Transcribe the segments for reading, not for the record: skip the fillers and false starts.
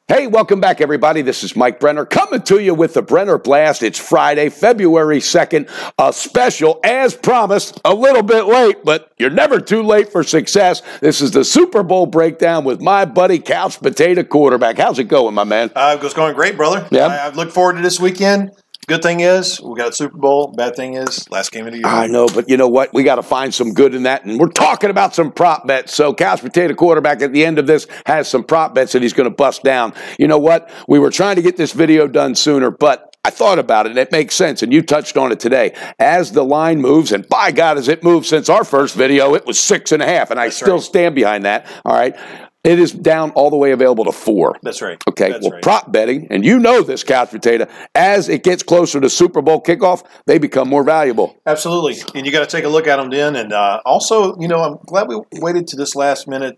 Hey, welcome back, everybody. This is Mike Brenner coming to you with the Brenner Blast. It's Friday, February 2nd, a special, as promised, a little bit late, but you're never too late for success. This is the Super Bowl breakdown with my buddy, Couch Potato Quarterback. How's it going, my man? It's going great, brother. Yeah. I look forward to this weekend. Good thing is, we got a Super Bowl. Bad thing is, last game of the year. I know, but you know what? We got to find some good in that, and we're talking about some prop bets. So Couch Potato Quarterback at the end of this has some prop bets that he's going to bust down. You know what? We were trying to get this video done sooner, but I thought about it, and it makes sense, and you touched on it today. As the line moves, and by God, as it moved since our first video, it was 6.5, and I still stand behind that, all right? It is down all the way available to 4. That's right. Okay, That's well, right. Prop betting, and you know this, Couch Potato, as it gets closer to Super Bowl kickoff, they become more valuable. Absolutely. And you got to take a look at them then. And also, you know, I'm glad we waited to this last minute.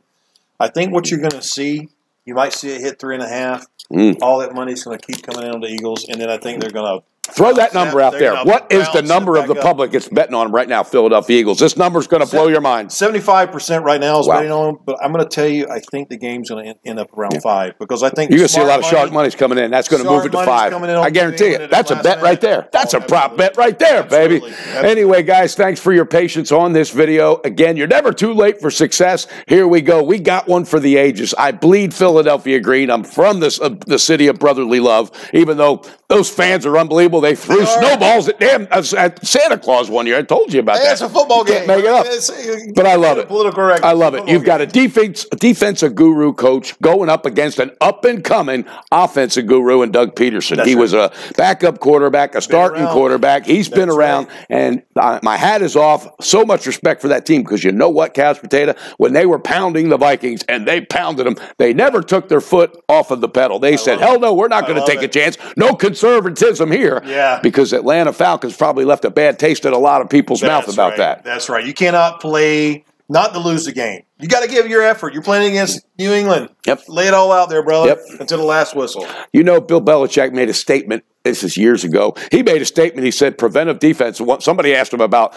I think what you're going to see, you might see it hit 3.5. All that money's going to keep coming in on the Eagles, and then I think they're going to throw that number out there. What is the number of the public that's betting on right now, Philadelphia Eagles? This number's going to blow your mind. 75% right now is betting on them, but I'm going to tell you, I think the game's going to end up around 5 because I think you're going to see a lot of shark money's coming in. That's going to move it to 5. I guarantee it. That's a bet right there. That's a prop bet right there, baby. Anyway, guys, thanks for your patience on this video. Again, you're never too late for success. Here we go. We got one for the ages. I bleed Philadelphia green. I'm from the city of brotherly love, even though those fans are unbelievable. They threw snowballs at Santa Claus one year. I told you about that. It's a football game. Can't make it up. But I love it. Political correct. I love it. You've got a defensive guru coach going up against an up-and-coming offensive guru in Doug Peterson. He was a backup quarterback, a starting quarterback. He's been around, and my hat is off. So much respect for that team because you know what, Couch Potato? When they were pounding the Vikings, and they pounded them, they never took their foot off of the pedal. They said, hell no, we're not going to take a chance. No conservatism here. Yeah. Because Atlanta Falcons probably left a bad taste in a lot of people's mouth about that. That's right. You cannot play not to lose the game. You got to give your effort. You're playing against New England. Lay it all out there, brother, until the last whistle. You know, Bill Belichick made a statement. This is years ago. He made a statement. He said preventive defense. Somebody asked him about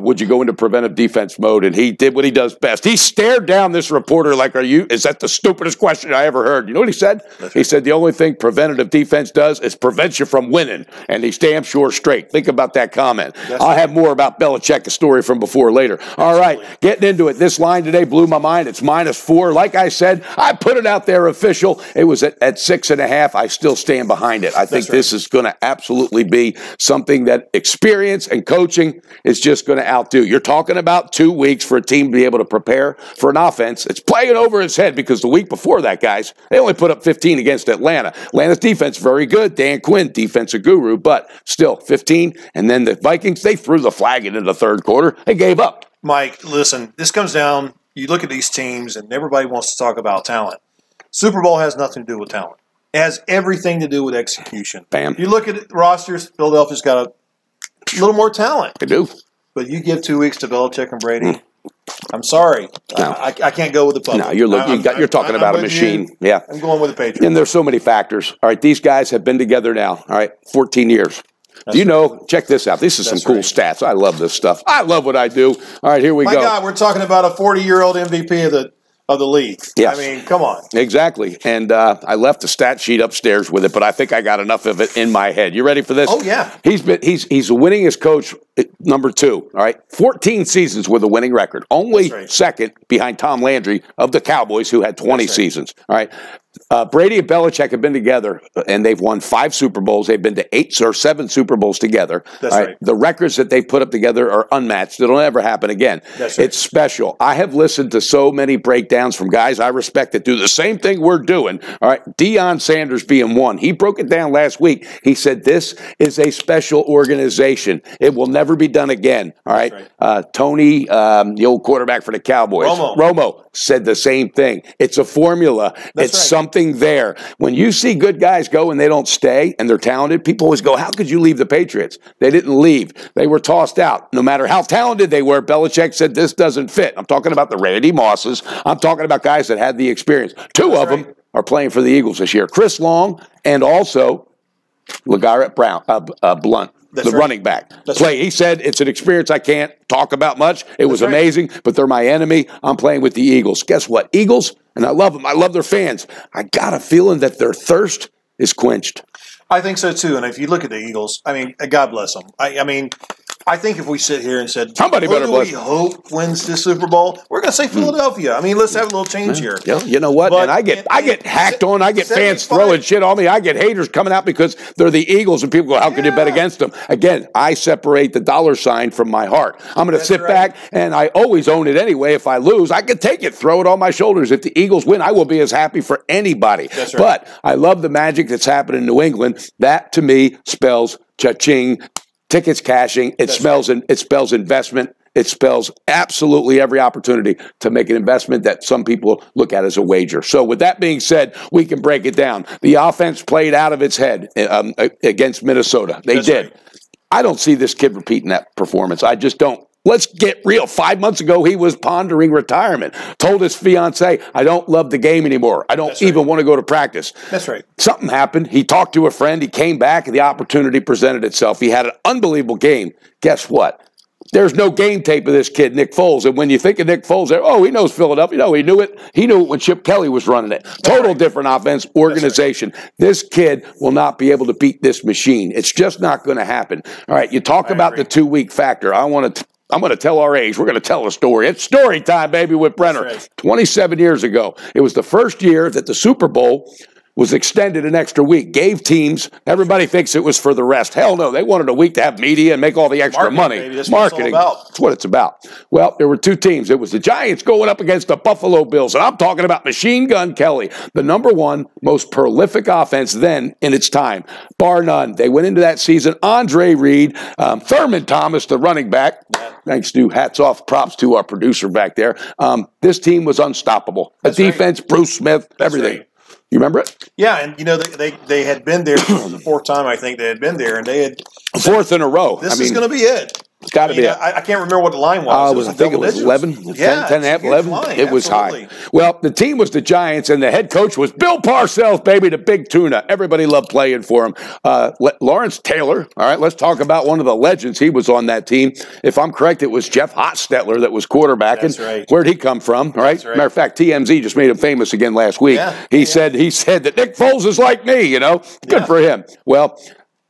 would you go into preventive defense mode, and he did what he does best. He stared down this reporter like, is that the stupidest question I ever heard? You know what he said? He said the only thing preventative defense does is prevents you from winning, and he's damn sure straight. Think about that comment. I'll have more about Belichick, a story from before later. All right, getting into it. This line today blew my mind. It's -4. Like I said, I put it out there official. It was at 6.5. I still stand behind it. I think this is going to absolutely be something that experience and coaching is just going to outdo. You're talking about 2 weeks for a team to be able to prepare for an offense. It's playing over his head because the week before that, guys, they only put up 15 against Atlanta. Atlanta's defense, very good. Dan Quinn, defensive guru, but still 15. And then the Vikings, they threw the flag into the third quarter. They gave up. Mike, listen, this comes down, you look at these teams, and everybody wants to talk about talent. Super Bowl has nothing to do with talent. It has everything to do with execution. Bam. You look at rosters, Philadelphia's got a little more talent. They do. But you give 2 weeks to Belichick and Brady, I'm sorry. No. I can't go with the public. No, you're talking about a machine. Yeah. I'm going with the Patriots. And there's so many factors. All right, these guys have been together now, all right, 14 years. Do you know, check this out. This is some cool stats. I love this stuff. I love what I do. All right, here we go. My God, we're talking about a 40-year-old MVP of the league. Yes. I mean, come on. Exactly. And I left the stat sheet upstairs with it, but I think I got enough of it in my head. You ready for this? Oh, yeah. He's the winningest coach, number 2, all right? 14 seasons with a winning record. Only second behind Tom Landry of the Cowboys, who had 20 seasons, all right? Brady and Belichick have been together, and they've won 5 Super Bowls. They've been to 8 or 7 Super Bowls together. That's right. The records that they put up together are unmatched. It'll never happen again. That's right. It's special. I have listened to so many breakdowns from guys I respect that do the same thing we're doing. All right, Deion Sanders being one. He broke it down last week. He said this is a special organization. It will never be done again. All right. Tony, the old quarterback for the Cowboys, Romo said the same thing. It's a formula. It's something there. When you see good guys go and they don't stay and they're talented, people always go, how could you leave the Patriots? They didn't leave. They were tossed out. No matter how talented they were, Belichick said this doesn't fit. I'm talking about the Randy Mosses. I'm talking about guys that had the experience. 2 of them are playing for the Eagles this year. Chris Long and also LeGarrette Blount. the running back. He said, it's an experience I can't talk about much. It was amazing, but they're my enemy. I'm playing with the Eagles. Guess what? Eagles, and I love them. I love their fans. I got a feeling that their thirst is quenched. I think so too. And if you look at the Eagles, I mean, God bless them. I mean, I think if we sit here and said, somebody better bless them. Hope wins this Super Bowl, we're going to say Philadelphia. I mean, let's have a little change here. Yeah, you know what? But, and I get hacked on. I get fans 75. throwing shit on me. I get haters coming out because they're the Eagles, and people go, "How can you bet against them?" Again, I separate the dollar sign from my heart. I'm going to sit back, and I always own it anyway. If I lose, I can take it, throw it on my shoulders. If the Eagles win, I will be as happy for anybody. That's right. But I love the magic that's happened in New England. That to me spells cha-ching. Tickets cashing. It spells investment. It spells absolutely every opportunity to make an investment that some people look at as a wager. So with that being said, we can break it down. The offense played out of its head against Minnesota. They did. Right. I don't see this kid repeating that performance. I just don't. Let's get real. 5 months ago, he was pondering retirement. Told his fiancée, I don't love the game anymore. I don't even want to go to practice. That's right. Something happened. He talked to a friend. He came back, and the opportunity presented itself. He had an unbelievable game. Guess what? There's no game tape of this kid, Nick Foles. And when you think of Nick Foles, he knows Philadelphia. No, he knew it. He knew it when Chip Kelly was running it. Total different offense, organization. Right. This kid will not be able to beat this machine. It's just not going to happen. All right, you talk about the 2-week factor. I'm going to tell our age. We're going to tell a story. It's story time, baby, with Brenner. Right. 27 years ago. It was the first year that the Super Bowl was extended an extra week, gave teams, everybody thinks it was for the rest. Hell no, they wanted a week to have media and make all the extra money. That's Marketing, that's what it's about. Well, there were two teams. It was the Giants going up against the Buffalo Bills, and I'm talking about Machine Gun Kelly, the number one most prolific offense then in its time, bar none. They went into that season, Andre Reed, Thurman Thomas, the running back, thanks to hats off, props to our producer back there. This team was unstoppable. The defense, Bruce Smith, everything. You remember it? Yeah, and they had been there. This was the fourth time I think they had been there, and they had fourth in a row. This is going to be it. It's got to be it. I can't remember what the line was. I think it was 11, 10, 11. Line, it was high. Well, the team was the Giants, and the head coach was Bill Parcells, baby, the big tuna. Everybody loved playing for him. Lawrence Taylor, all right, let's talk about one of the legends. He was on that team. If I'm correct, it was Jeff Hostetler that was quarterbacking. That's right. Where'd he come from, all right? Matter of fact, TMZ just made him famous again last week. Yeah. He said that Nick Foles is like me, Good for him. Well,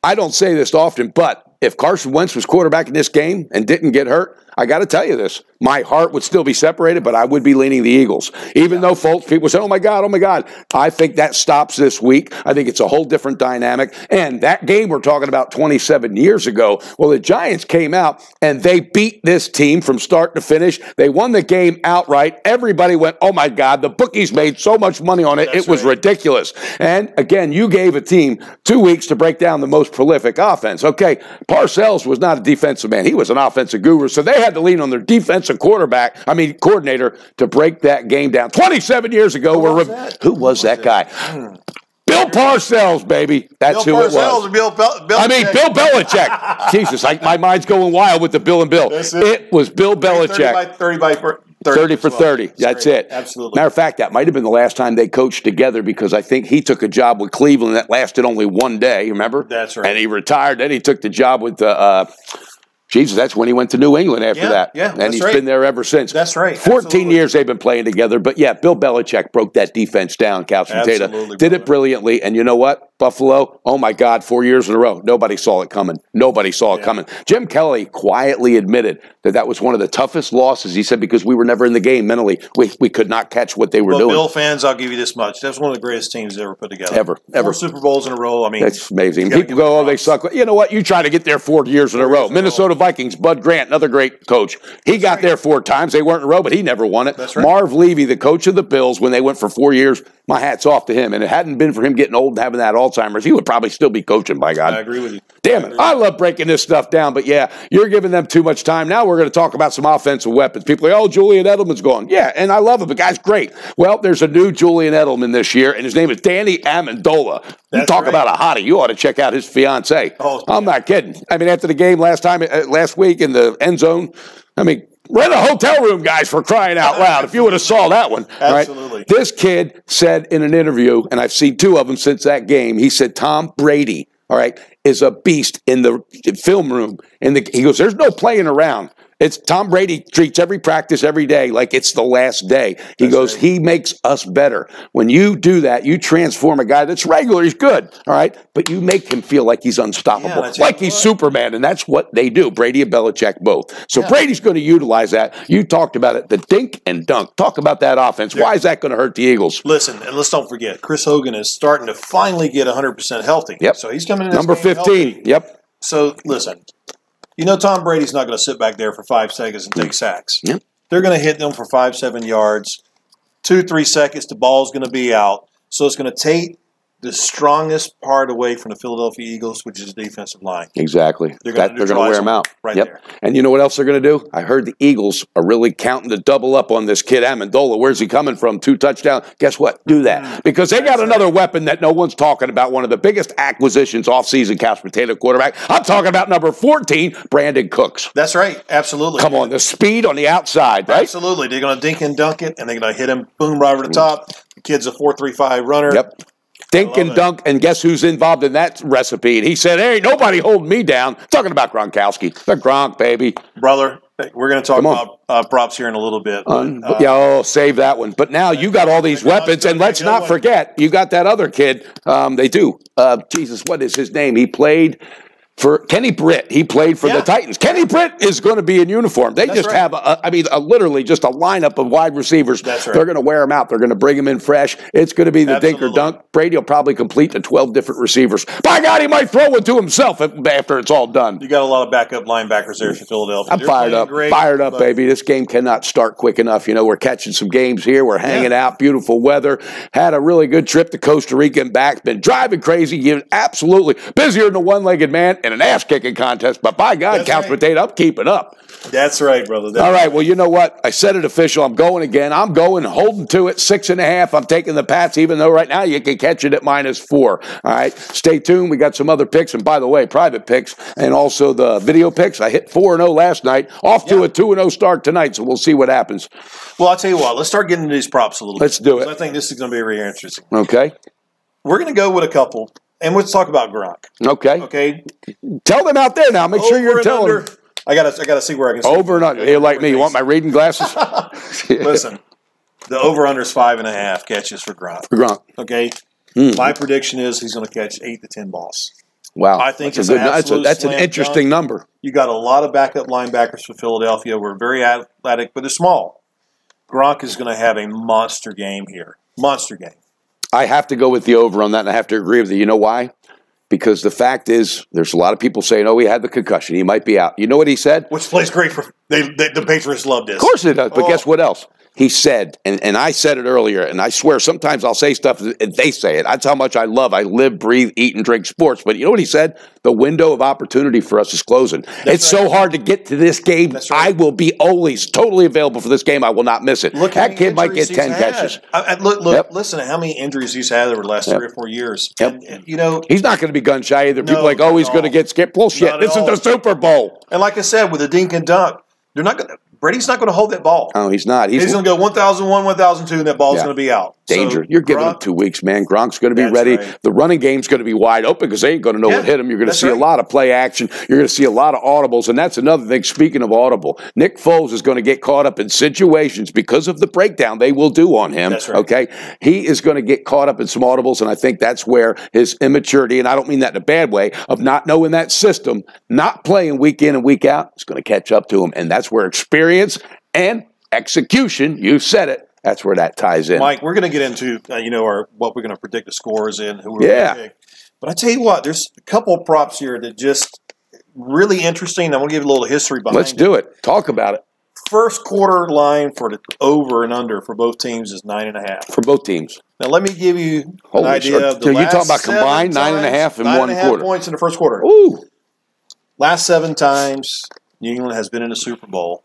I don't say this often, but if Carson Wentz was quarterbacking this game and didn't get hurt, I got to tell you this. My heart would still be separated, but I would be leaning the Eagles. Even though people say, oh, my God. I think that stops this week. I think it's a whole different dynamic. And that game we're talking about 27 years ago, well, the Giants came out and they beat this team from start to finish. They won the game outright. Everybody went, oh, my God, the bookies made so much money on it. It was ridiculous. And, again, you gave a team 2 weeks to break down the most prolific offense. Okay, Parcells was not a defensive man. He was an offensive guru. So they had to lean on their defensive coordinator to break that game down. 27 years ago, who was that guy? Bill Parcells, baby. That's who it was. Bill Belichick. Jesus, my mind's going wild with the Bill and Bill. It was Bill Belichick. 30 for 30. That's it. Absolutely. Matter of fact, that might have been the last time they coached together because I think he took a job with Cleveland that lasted only one day, remember? That's right. And he retired. Then he took the job with Jesus, that's when he went to New England after that. Yeah, and he's been there ever since. That's right. 14 years they've been playing together. But, yeah, Bill Belichick broke that defense down, Couch and Tata. Did it brilliantly. And you know what? Buffalo, oh, my God, 4 years in a row. Nobody saw it coming. Jim Kelly quietly admitted that was one of the toughest losses, he said, because we were never in the game mentally. We could not catch what they were doing. Bill fans, I'll give you this much. That's one of the greatest teams ever put together. Ever. 4 Super Bowls in a row. I mean, that's amazing. People go, they suck. You know what? You try to get there 4 years in a row. Minnesota Vikings, Bud Grant, another great coach. He got there 4 times. They weren't in a row, but he never won it. That's right. Marv Levy, the coach of the Bills, when they went for 4 years, my hat's off to him. And it hadn't been for him getting old and having that Alzheimer's, he would probably still be coaching, by God. I agree with you. Damn it. I love breaking this stuff down, but yeah, you're giving them too much time. Now we're going to talk about some offensive weapons. People are like, oh, Julian Edelman's gone. Yeah, and I love him. The guy's great. Well, there's a new Julian Edelman this year, and his name is Danny Amendola. You talk about a hottie. You ought to check out his fiancée. I'm not kidding. I mean, after the game last week in the end zone, rent a hotel room, guys, for crying out loud. If you would have saw that one. Absolutely. Right? This kid said in an interview, and I've seen 2 of them since that game, he said Tom Brady, all right, is a beast in the film room. He goes, there's no playing around. It's Tom Brady treats every practice every day like it's the last day. He goes, he makes us better. When you do that, you transform a guy that's regular. He's good, all right? But you make him feel like he's unstoppable, like he's Superman, and that's what they do, Brady and Belichick both. So Brady's going to utilize that. You talked about it, the dink and dunk. Talk about that offense. Why is that going to hurt the Eagles? Listen, and let's don't forget, Chris Hogan is starting to finally get 100% healthy. Yep. So he's coming in number 15. Healthy. Yep. So listen, you know Tom Brady's not going to sit back there for 5 seconds and take sacks. Yep. They're going to hit them for 5-7 yards. 2-3 seconds, the ball's going to be out. So it's going to take the strongest part away from the Philadelphia Eagles, which is the defensive line. Exactly. They're going to wear them out. Right there. And you know what else they're going to do? I heard the Eagles are really counting to double up on this kid Amendola. Where's he coming from? 2 touchdowns. Guess what? Do that. Because they got another weapon that no one's talking about. One of the biggest acquisitions offseason, couch potato quarterback. I'm talking about number 14, Brandon Cooks. That's right. Absolutely. Come on. The speed on the outside, right? Absolutely. They're going to dink and dunk it, and they're going to hit him, boom, right over the top. The kid's a 4.35 runner. Yep. Dink and dunk, and guess who's involved in that recipe? And he said, hey, nobody holding me down. Talking about Gronkowski. The Gronk, baby. Brother, we're going to talk about props here in a a little bit. Save that one. But now you got all these weapons, and let's not forget, you got that other kid. They do. Jesus, what is his name? He played for Kenny Britt. He played for the Titans. Kenny Britt is going to be in uniform. They just have, literally just a lineup of wide receivers. That's right. They're going to wear them out. They're going to bring them in fresh. It's going to be the dink or dunk. Brady will probably complete to 12 different receivers. By God, he might throw one to himself after it's all done. You got a lot of backup linebackers there for Philadelphia. I'm fired up. Fired up, baby. This game cannot start quick enough. You know, we're catching some games here. We're hanging out. Beautiful weather. Had a really good trip to Costa Rica and back. Been driving crazy. You're absolutely busier than a one-legged man in an ass-kicking contest. But by God, couch potato, I'm keeping up. That's right, brother. All right. Well, you know what? I said it official. I'm going again. I'm going holding to it. 6.5. I'm taking the Pats, even though right now you can catch it at -4. All right. Stay tuned. We got some other picks. And by the way, private picks and also the video picks. I hit 4-0 last night. Off to a 2-0 start tonight. So we'll see what happens. Well, I'll tell you what. Let's start getting into these props a little bit. Let's do it. I think this is going to be really interesting. Okay. We're going to go with a couple. And let's talk about Gronk. Okay. Okay. Tell them out there now. Make sure you're telling them. I gotta see where I can see. Over and under. You're like me. You want my reading glasses? Listen, the over-under is 5.5 catches for Gronk. Okay. My prediction is he's going to catch 8 to 10 balls. Wow. I think that's an interesting number. You got a lot of backup linebackers for Philadelphia. We're very athletic, but they're small. Gronk is going to have a monster game here. Monster game. I have to go with the over on that, and I have to agree with you. You know why? Because the fact is, there's a lot of people saying, oh, he had the concussion. He might be out. You know what he said? Which plays great for the Patriots love this. Of course it does. But guess what else? He said, and I said it earlier, and I swear sometimes I'll say stuff and they say it. That's how much I live, breathe, eat, and drink sports. But you know what he said? The window of opportunity for us is closing. It's so hard to get to this game. Right. I will be always totally available for this game. I will not miss it. That kid might get 10 catches. Listen to how many injuries he's had over the last 3 or 4 years. And, you know, he's not going to be gun shy either. People are like, oh, he's going to get skipped. Bullshit. This is the Super Bowl. And like I said, with the dink and dunk, they're not going to. Brady's not going to hold that ball. No, he's not. He's going to go 1,001, 1,002, and that ball's going to be out. Danger. You're giving him 2 weeks, man. Gronk's going to be ready. Right. The running game's going to be wide open because they ain't going to know what hit him. You're going to see a lot of play action. You're going to see a lot of audibles, and that's another thing. Speaking of audible, Nick Foles is going to get caught up in situations because of the breakdown they will do on him. That's right. Okay? He is going to get caught up in some audibles, and I think that's where his immaturity, and I don't mean that in a bad way, of not knowing that system, not playing week in and week out, is going to catch up to him, and that's where experience and execution, you said it, that's where that ties in. Mike, we're going to get into, what we're going to predict the scores in, who we're going to pick. But I tell you what, there's a couple of props here that just really interesting. I'm going to give you a little history behind it. Let's do it. Talk about it. First quarter line for the over and under for both teams is 9.5. For both teams. Now, let me give you an idea of the last talking about combined 9.5 in one quarter. 9.5 points in the first quarter. Ooh. Last 7 times New England has been in the Super Bowl.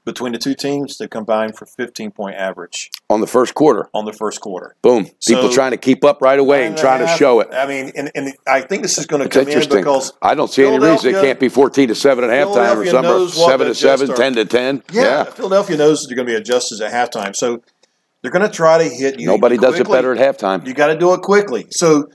Between the two teams, they combined for 15-point average. On the first quarter? On the first quarter. Boom. People trying to keep up right away and trying to show it. I mean, and I think this is going to come in because I don't see any reason it can't be 14-7 at halftime or something. 7-7, 10-10. Yeah. Philadelphia knows they're going to be adjusted at halftime. So they're going to try to hit you. Nobody does it better at halftime. You got to do it quickly. So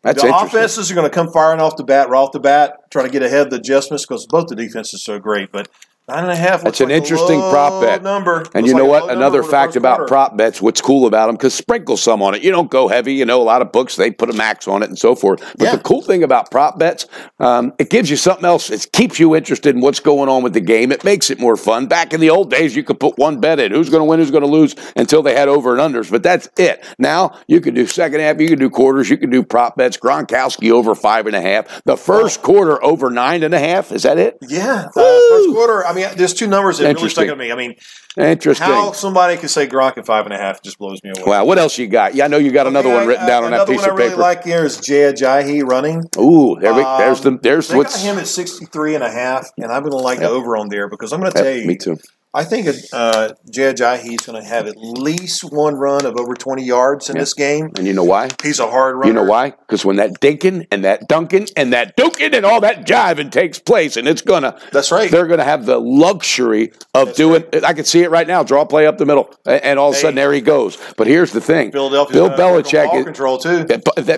the offenses are going to come firing off the bat, right off the bat, try to get ahead of the adjustments because both the defenses are so great. But 9.5. That's an interesting prop bet. Number. And you know what? Another fact about prop bets, what's cool about them, because sprinkle some on it. You don't go heavy. You know, a lot of books, they put a max on it and so forth. But the cool thing about prop bets, it gives you something else. It keeps you interested in what's going on with the game. It makes it more fun. Back in the old days, you could put one bet in. Who's going to win, who's going to lose, until they had over and unders. But that's it. Now, you can do second half, you can do quarters, you can do prop bets. Gronkowski over 5.5. The first quarter over 9.5. Is that it? Yeah. First quarter, I mean, there's two numbers that really stuck to me. I mean, interesting. How somebody could say Gronk at 5.5 just blows me away. Wow, what else you got? Yeah, I know you got another one written down on that piece of paper. Another one I really like here is Jay Ajayi running. Ooh, there's what's got him at 63.5, and I'm going to like the over on there because I'm going to tell you. Me too. I think Jay Ajayi is going to have at least one run of over 20 yards in this game. And you know why? He's a hard runner. You know why? Because when that dinking and that dunking and that duking and all that jiving takes place, and it's going to – that's right. They're going to have the luxury of doing – I can see it right now. Draw play up the middle, and all of a sudden there he goes. But here's the thing. Bill Belichick – ball control too.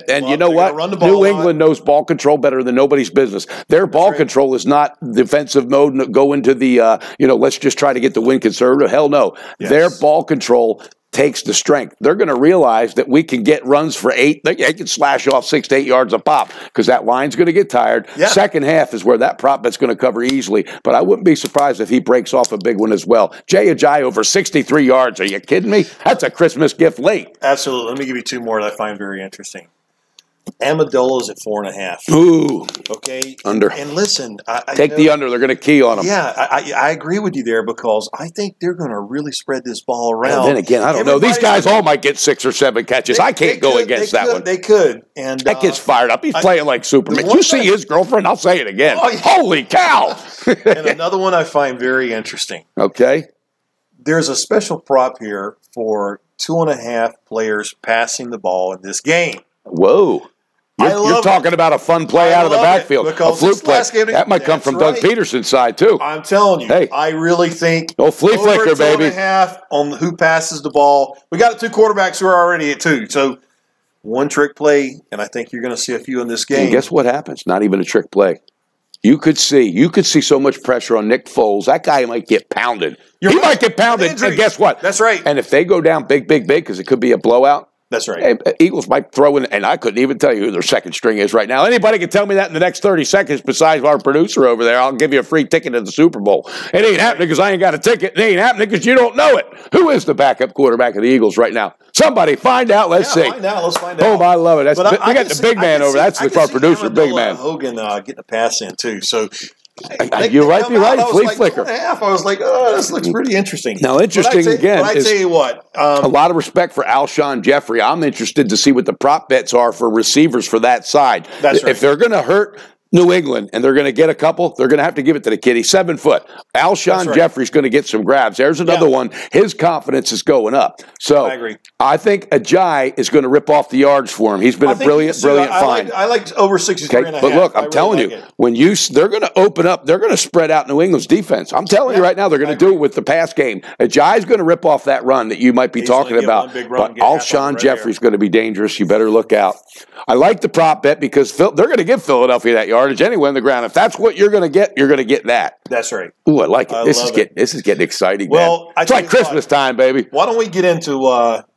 And you know what? New England knows ball control better than nobody's business. Their ball control is not defensive mode, go into the let's just try to get the win conservative. Hell no. Yes. Their ball control takes the strength. They're going to realize that we can get runs for 8. They can slash off 6 to 8 yards a pop because that line's going to get tired. Yeah. Second half is where that prop bet's going to cover easily. But I wouldn't be surprised if he breaks off a big one as well. Jay Ajayi over 63 yards. Are you kidding me? That's a Christmas gift late. Absolutely. Let me give you two more that I find very interesting. Amendola's at 4.5. Ooh. Okay. Under. And listen. Take the under. They're going to key on them. Yeah, I agree with you there because I think they're going to really spread this ball around. And then again, I don't know. These guys all might get 6 or 7 catches. I can't go against that one. They could. And that kid's fired up. He's playing like Superman. You see his girlfriend? I'll say it again. Oh, yeah. Holy cow. And another one I find very interesting. Okay. There's a special prop here for 2.5 players passing the ball in this game. Whoa. You're talking about a fun play out of the backfield. A fluke play. That might come from Doug Peterson's side, too. I'm telling you. Hey. I really think flea flicker, baby. 2.5 on who passes the ball. We got 2 quarterbacks who are already at 2. So, one trick play, and I think you're going to see a few in this game. And guess what happens? Not even a trick play. You could see so much pressure on Nick Foles. That guy might get pounded. He might get pounded, and guess what? That's right. And if they go down big, because it could be a blowout. That's right. Hey, Eagles might throw in, and I couldn't even tell you who their second string is right now. Anybody can tell me that in the next 30 seconds besides our producer over there. I'll give you a free ticket to the Super Bowl. It ain't happening because I ain't got a ticket. It ain't happening because you don't know it. Who is the backup quarterback of the Eagles right now? Somebody find out. Let's see. Let's find out. Oh, I love it. We got the big man over. That's our producer, big man. Hogan getting a pass in, too. So you're right. Flea flicker. I was like, oh, this looks pretty interesting. Now, interesting again. But I tell you what, a lot of respect for Alshon Jeffrey. I'm interested to see what the prop bets are for receivers for that side. That's right. If they're going to hurt New England and they're going to get a couple, they're going to have to give it to the kid. He's 7 foot. Alshon Jeffrey's going to get some grabs. There's another one. His confidence is going up. So I agree. I think Ajayi is going to rip off the yards for him. He's been a brilliant find. I like over 63.5. But look, I'm telling you, they're going to open up, they're going to spread out New England's defense. I'm telling you right now, they're going to do it with the pass game. Ajayi's going to rip off that run that you might be talking about. But Alshon Jeffrey's going to be dangerous. You better look out. I like the prop bet because they're going to give Philadelphia that yardage anyway on the ground. If that's what you're going to get that. That's right. Ooh, I like it. This is getting exciting, man. It's like Christmas time, baby. Why don't we get into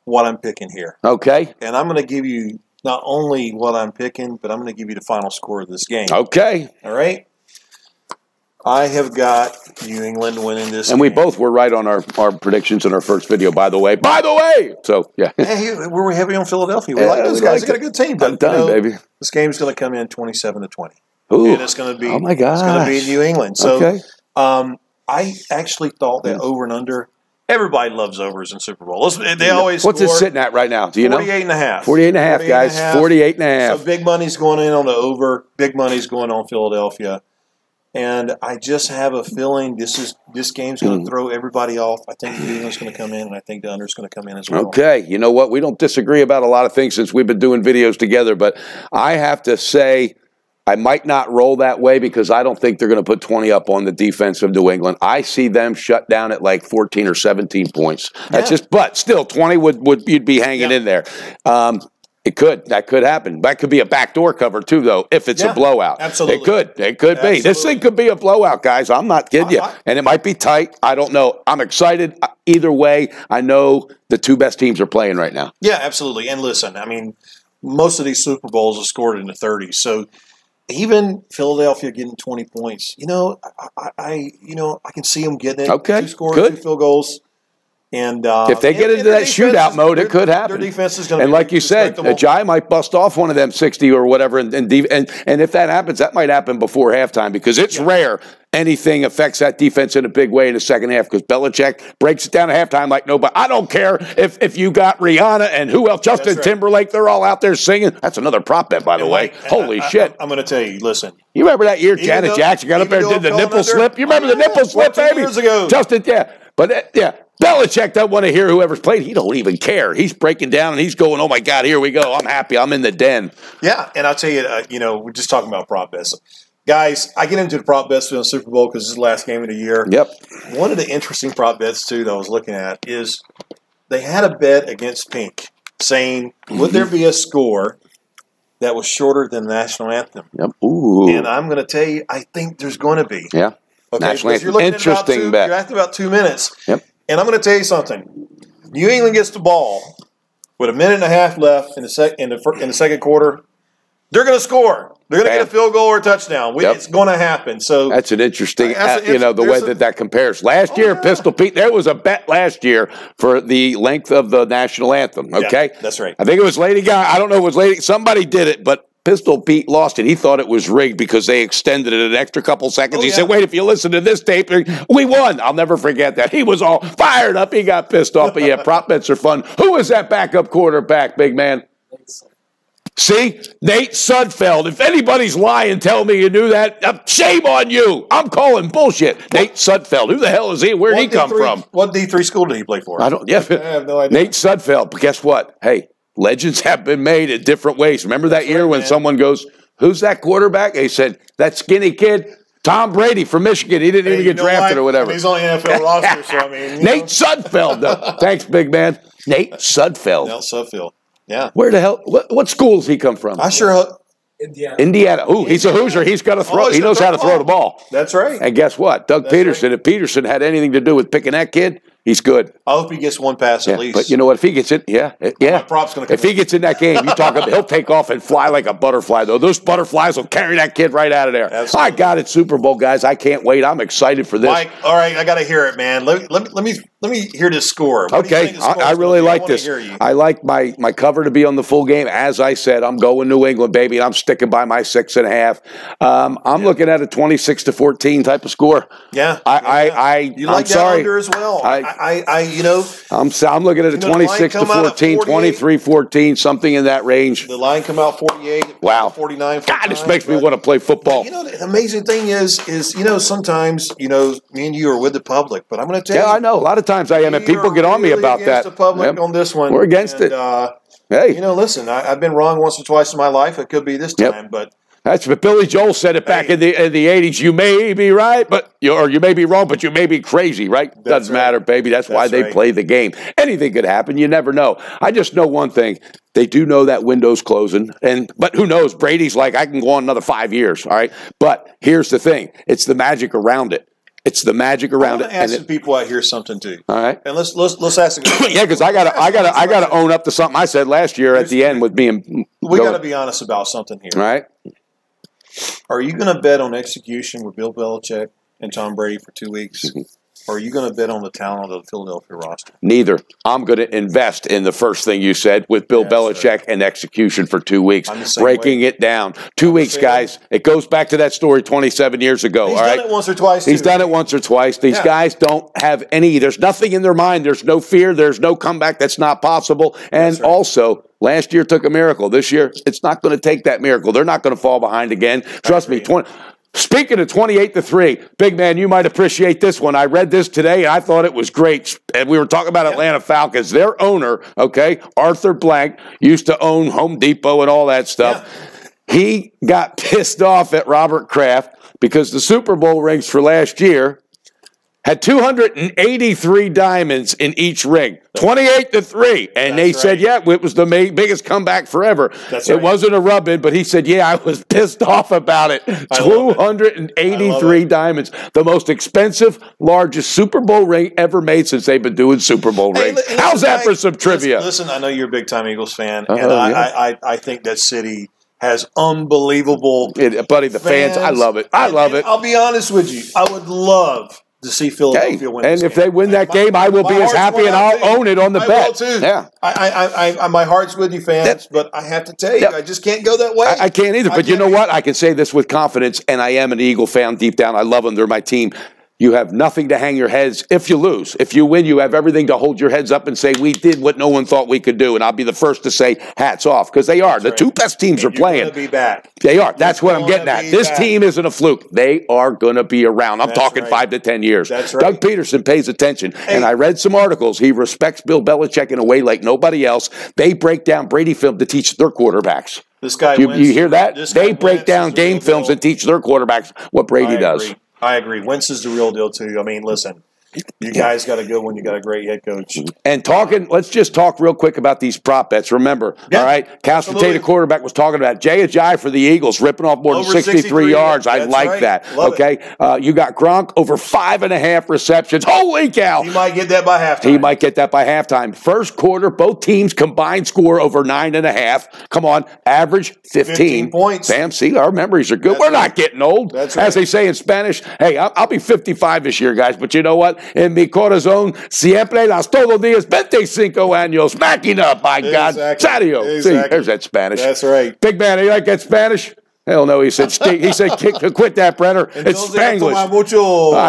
what I'm picking here? Okay. And I'm going to give you not only what I'm picking, but I'm going to give you the final score of this game. Okay. All right. I have got New England winning this game. And we both were right on our predictions in our first video, by the way. So, yeah. Hey, we're heavy on Philadelphia. We like those guys. They got a good team. But, baby. This game's going to come in 27-20. Ooh. And it's going to be, oh my gosh. It's going to be in New England. So, I actually thought that over and under, everybody loves overs in Super Bowl. They always What's it sitting at right now? Do you know? 48.5. 48.5, guys. 48.5. So, big money's going in on the over. Big money's going on Philadelphia. And I just have a feeling this game's going to throw everybody off. I think New England's going to come in, and I think the under's going to come in as well. Okay. You know what? We don't disagree about a lot of things since we've been doing videos together, but I have to say I might not roll that way because I don't think they're going to put 20 up on the defense of New England. I see them shut down at like 14 or 17 points. That's but still 20 you'd be hanging in there. It could. That could happen. That could be a backdoor cover, too, though, if it's a blowout. Absolutely. It could. It could be. This thing could be a blowout, guys. I'm not kidding you. And it might be tight. I don't know. I'm excited. Either way, I know the two best teams are playing right now. Yeah, absolutely. And listen, I mean, most of these Super Bowls are scored in the 30s. So even Philadelphia getting 20 points, I can see them getting it. Okay, 2 scores, good. 2 field goals. And if they get into that shootout mode, it could happen. Their defense is going to be like you said, Ajay might bust off one of them 60 or whatever. And if that happens, that might happen before halftime because it's rare anything affects that defense in a big way in the second half because Belichick breaks it down at halftime like nobody. I don't care if you got Rihanna and who else, Justin Timberlake, they're all out there singing. That's another prop bet, by the way. Holy shit. I'm going to tell you, listen. You remember that year Janet Jackson got up there and did the nipple slip? You remember the nipple slip, baby? Years ago. Justin, But, Belichick doesn't want to hear whoever's played. He don't even care. He's breaking down and he's going, oh, my God, here we go. I'm happy. I'm in the den. Yeah, and I'll tell you, we're just talking about prop bets. Guys, I get into the prop bets for the Super Bowl because this is the last game of the year. Yep. One of the interesting prop bets, too, that I was looking at is they had a bet against Pink saying, would there be a score that was shorter than the national anthem? Yep. Ooh. And I'm going to tell you, I think there's going to be. Yeah. Okay, national anthem. You're looking interesting at bet. You're after about 2 minutes. Yep. And I'm going to tell you something. New England gets the ball with 1.5 minutes left in the second quarter. They're going to score. They're going to get a field goal or a touchdown. It's going to happen. So that's an interesting, the way that compares. Last year, Pistol Pete, there was a bet last year for the length of the national anthem. Okay, yeah, that's right. I think it was Lady Gaga. I don't know if it was Lady. Somebody did it, but Pistol Pete lost it. He thought it was rigged because they extended it an extra couple seconds. He said, wait, if you listen to this tape, we won. I'll never forget that. He was all fired up. He got pissed off. But, prop bets are fun. Who was that backup quarterback, big man? See? Nate Sudfeld. If anybody's lying, tell me you knew that. Shame on you. I'm calling bullshit. Nate Sudfeld. Who the hell is he? Where'd he come from? What D3 school did he play for? I have no idea. Nate Sudfeld. But guess what? Hey, legends have been made in different ways. Remember that year when someone goes, who's that quarterback? They said, that skinny kid, Tom Brady from Michigan. He didn't even get drafted or whatever. He's on the NFL roster, so I mean. Nate Sudfeld. Thanks, big man. Nate Sudfeld. Nate Sudfeld. Yeah. Where the hell? What school does he come from? Indiana. Ooh, he's a Hoosier. He's got to throw. He knows how to throw the ball. That's right. And guess what? Doug Peterson. Right. If Peterson had anything to do with picking that kid, he's good. I hope he gets one pass at least. But you know what? If he gets it, My prop's gonna come if he gets in that game, you talk about he'll take off and fly like a butterfly. Though those butterflies will carry that kid right out of there. Absolutely. I got it, Super Bowl guys. I can't wait. I'm excited for this. Mike, all right, I got to hear it, man. Let me hear this score. Okay, I really like this. I like my cover to be on the full game. As I said, I'm going New England, baby, and I'm sticking by my 6.5. I'm looking at a 26-14 type of score. Yeah, you like that under as well. I'm looking at a 26-14, 23-14, something in that range. The line come out 48. Wow, 49. God, this makes me want to play football. The amazing thing is sometimes me and you are with the public, but I'm going to tell you. Yeah, I know. A lot of times I am, and people get on me about that. The public on this one. We're against it. Hey, listen, I've been wrong once or twice in my life. It could be this time, but. That's what Billy Joel said it back in the 80s. You may be right, or you may be wrong, but you may be crazy, right? Doesn't matter, baby. That's why they play the game. Anything could happen. You never know. I just know one thing. They do know that window's closing, but who knows? Brady's like, I can go on another 5 years, all right? But here's the thing. It's the magic around it. It's the magic around it. Ask some people out here something too. All right, and let's ask. Yeah, because I gotta own up to something I said last year at the end with being. We got to be honest about something here. All right. Are you going to bet on execution with Bill Belichick and Tom Brady for 2 weeks? Or are you going to bet on the talent of the Philadelphia roster? Neither. I'm going to invest in the first thing you said with Bill Belichick and execution for 2 weeks, breaking it down. 2 weeks, guys. It goes back to that story 27 years ago. He's all right? done it once or twice. He's done it once or twice. These guys don't have any. There's nothing in their mind. There's no fear. There's no comeback. That's not possible. And also, last year took a miracle. This year, it's not going to take that miracle. They're not going to fall behind again. Trust me. Speaking of 28-3, big man, you might appreciate this one. I read this today, and I thought it was great. And we were talking about Atlanta Falcons. Their owner, Arthur Blank, used to own Home Depot and all that stuff. Yeah. He got pissed off at Robert Kraft because the Super Bowl rings for last year had 283 diamonds in each ring, 28-3. And they said, yeah, it was the biggest comeback forever. It wasn't a rub-in, but he said, yeah, I was pissed off about it. 283 diamonds. The most expensive, largest Super Bowl ring ever made since they've been doing Super Bowl rings. How's that for some trivia? Listen, I know you're a big-time Eagles fan, and I think that city has unbelievable buddy, the fans, I love it. I love it. I'll be honest with you. I would love to see Philadelphia win this game. And if they win that game, I will be as happy, and I'll own it on the bet. I will too. Yeah. My heart's with you, fans, but I have to tell you, I just can't go that way. I can't either. But you know what? I can say this with confidence, and I am an Eagle fan deep down. I love them. They're my team. You have nothing to hang your heads if you lose. If you win, you have everything to hold your heads up and say, we did what no one thought we could do. And I'll be the first to say hats off, because they are. The two best teams are playing. Be back. They are. That's what I'm getting at. This team isn't a fluke. They are going to be around. I'm talking 5 to 10 years. That's right. Doug Peterson pays attention. And I read some articles. He respects Bill Belichick in a way like nobody else. They break down Brady film to teach their quarterbacks. This guy you hear that? They break down game films and teach their quarterbacks what Brady does. I agree. Wentz is the real deal, too. I mean, listen, you guys got a good one. You got a great head coach. And let's just talk real quick about these prop bets. Remember, all right, Cal State quarterback was talking about Jay Ajayi for the Eagles, ripping off more than 63 yards. I like that. Okay, you got Gronk over 5.5 receptions. Holy cow! He might get that by halftime. First quarter, both teams combined score over 9.5. Come on, average 15 points. Bam, see, our memories are good. We're not getting old. As they say in Spanish, hey, I'll be 55 this year, guys, but you know what? En mi corazón siempre las todos días 25 años. Máquina, by God. Sadio. See, there's that Spanish. That's right. Big man, you like that Spanish? Hell no, he said quit that, Brenner. It's Spanglish.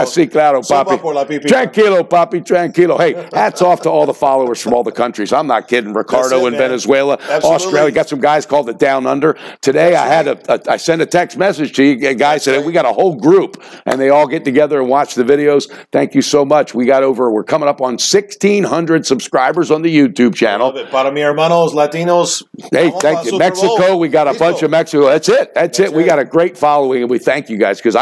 Sí, claro, papi. Tranquilo, papi, tranquilo. Hey, hats off to all the followers from all the countries. I'm not kidding. Ricardo in Venezuela, Australia. Got some guys called the Down Under. Today I sent a text message to you. A guy said, we got a whole group, and they all get together and watch the videos. Thank you so much. We're coming up on 1,600 subscribers on the YouTube channel. Para mi hermanos Latinos. Hey, thank you. Mexico, we got a bunch of Mexico. That's it. That's it. We got a great following, and we thank you guys, because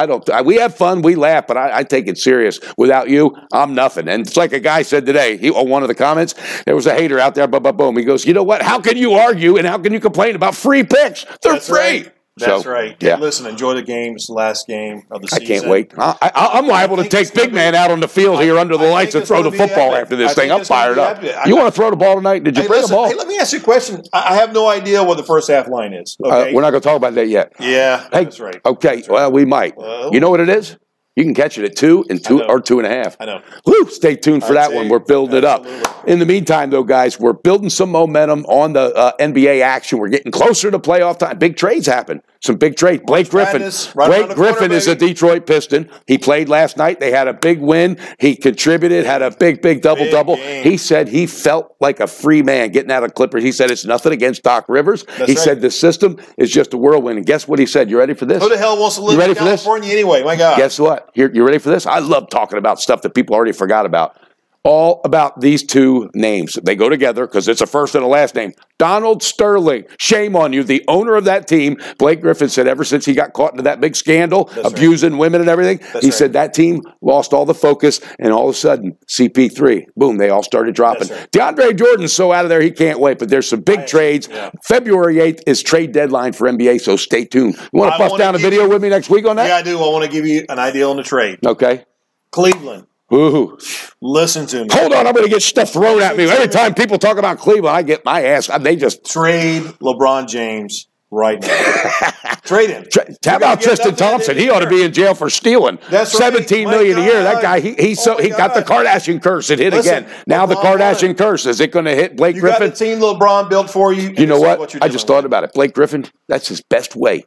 we have fun, we laugh, but I take it serious. Without you, I'm nothing. And it's like a guy said today, on one of the comments, there was a hater out there, boom. He goes, you know what? How can you argue and how can you complain about free picks? They're free. Right. That's right. Yeah. Listen, enjoy the game. It's the last game of the season. I can't wait. I'm liable to take big man out on the field here under the lights and throw the football after this thing. I'm fired up. You want to throw the ball tonight? Did you bring the ball? Hey, let me ask you a question. I have no idea what the first half line is. Okay? We're not going to talk about that yet. Yeah, that's right. Okay, well, we might. You know what it is? You can catch it at 2 and 2 or 2.5. I know. Woo, stay tuned for that one. We're building it up. In the meantime, though, guys, we're building some momentum on the NBA action. We're getting closer to playoff time. Big trades happen. Some big trades. Blake Griffin. Blake Griffin is a Detroit Piston. He played last night. They had a big win. He contributed, had a big double-double. He said he felt like a free man getting out of Clippers. He said it's nothing against Doc Rivers. He said the system is just a whirlwind. And guess what he said? You ready for this? Who the hell wants to live in California anyway? My God. Guess what? You ready for this? I love talking about stuff that people already forgot about. All about these two names. They go together because it's a first and a last name. Donald Sterling. Shame on you. The owner of that team, Blake Griffin, said ever since he got caught into that big scandal, abusing women and everything, he said that team lost all the focus, and all of a sudden, CP3, boom, they all started dropping. DeAndre Jordan's so out of there, he can't wait, but there's some big trades. February 8th is trade deadline for NBA, so stay tuned. You want to bust down a video with me next week on that? Yeah, I do. I want to give you an idea on the trade. Okay. Cleveland. Ooh. Listen to me. Hold on, I'm going to get stuff thrown at me. Every time people talk about Cleveland, I get my ass. They just trade LeBron James right now. Trade him. How about Tristan Thompson? He ought to be in jail for stealing. That's right. $17 million a year. That guy, he got the Kardashian curse. It hit again. Now the Kardashian curse. Is it going to hit Blake Griffin? You got the team LeBron built for you. You know what? I just thought about it. Blake Griffin, that's his best way.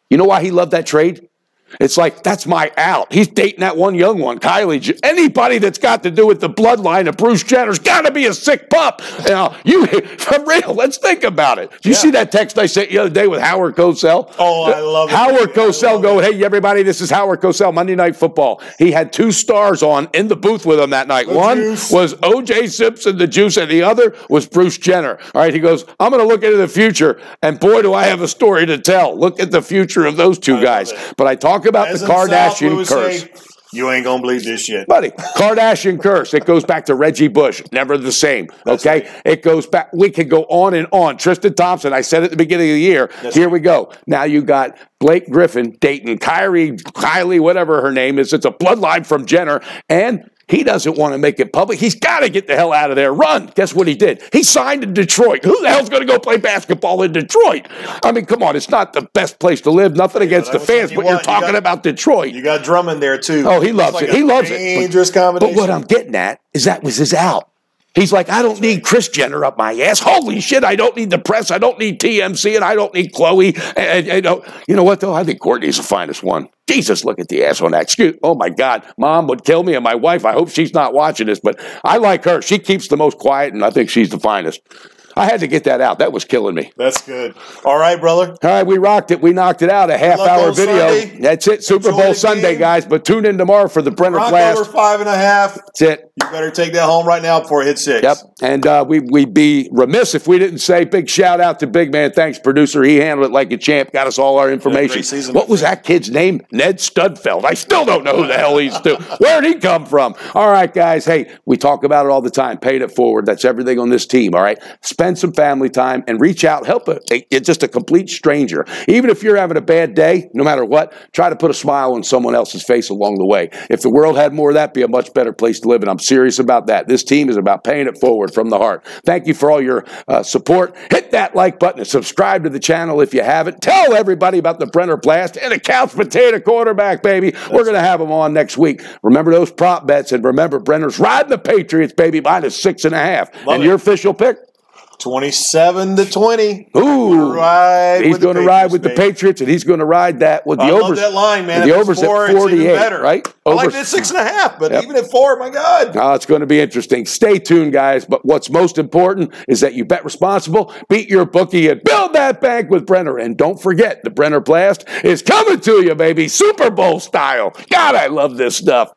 You know why he loved that trade? It's like, that's my out. He's dating that one young one, Kylie. Anybody that's got to do with the bloodline of Bruce Jenner's got to be a sick pup. Now, for real, let's think about it. Did you see that text I sent you the other day with Howard Cosell? Oh, I love it. Howard Cosell going, hey, everybody, this is Howard Cosell, Monday Night Football. He had 2 stars on in the booth with him that night. One was O.J. Simpson, the Juice, and the other was Bruce Jenner. All right, he goes, I'm going to look into the future, and boy, do I have a story to tell. Look at the future of those two guys. But I talk about the Kardashian curse. You ain't going to believe this shit. Buddy, Kardashian curse. It goes back to Reggie Bush. Never the same. Okay? Right. It goes back. We could go on and on. Tristan Thompson, I said at the beginning of the year. Here we go. Now you got Blake Griffin dating Kylie, whatever her name is. It's a bloodline from Jenner. And he doesn't want to make it public. He's got to get the hell out of there. Run. Guess what he did? He signed in Detroit. Who the hell's going to go play basketball in Detroit? I mean, come on. It's not the best place to live. Nothing against the fans, but you're talking about Detroit. You got Drummond there, too. Oh, he loves it. He loves it. Dangerous combination. But what I'm getting at is that was his out. He's like, I don't need Kris Jenner up my ass. Holy shit, I don't need the press. I don't need TMC, and I don't need Chloe. And you know what, though? I think Courtney's the finest one. Jesus, look at the ass on that. Oh, my God. Mom would kill me, and my wife, I hope she's not watching this, but I like her. She keeps the most quiet, and I think she's the finest. I had to get that out. That was killing me. That's good. All right, brother. All right, we rocked it. We knocked it out. A half-hour video. Sunday. That's it. Super Bowl Sunday, guys. But tune in tomorrow for the Brenner Blast. Over 5.5. That's it. You better take that home right now before it hits 6. Yep. And we'd be remiss if we didn't say big shout-out to Big Man. Thanks, producer. He handled it like a champ. Got us all our information. What was that kid's name? Ned Studfeld. I still don't know who the hell he's doing. Where'd he come from? All right, guys. Hey, we talk about it all the time. Paying it forward. That's everything on this team, all right? Spend some family time and reach out, help just a complete stranger. Even if you're having a bad day, no matter what, try to put a smile on someone else's face along the way. If the world had more of that, it'd be a much better place to live, and I'm serious about that. This team is about paying it forward from the heart. Thank you for all your support. Hit that like button and subscribe to the channel if you haven't. Tell everybody about the Brenner Blast and a couch potato quarterback, baby. We're going to have them on next week. Remember those prop bets, and remember Brenner's riding the Patriots, baby, minus 6.5. And your official pick? 27-20. Ooh, he's going to ride with the Patriots, and he's going to ride that with the overs. I love that line, man. The overs at 48, right? I like that 6.5, but even at 4, my God. Oh, it's going to be interesting. Stay tuned, guys. But what's most important is that you bet responsible, beat your bookie, and build that bank with Brenner. And don't forget, the Brenner Blast is coming to you, baby, Super Bowl style. God, I love this stuff.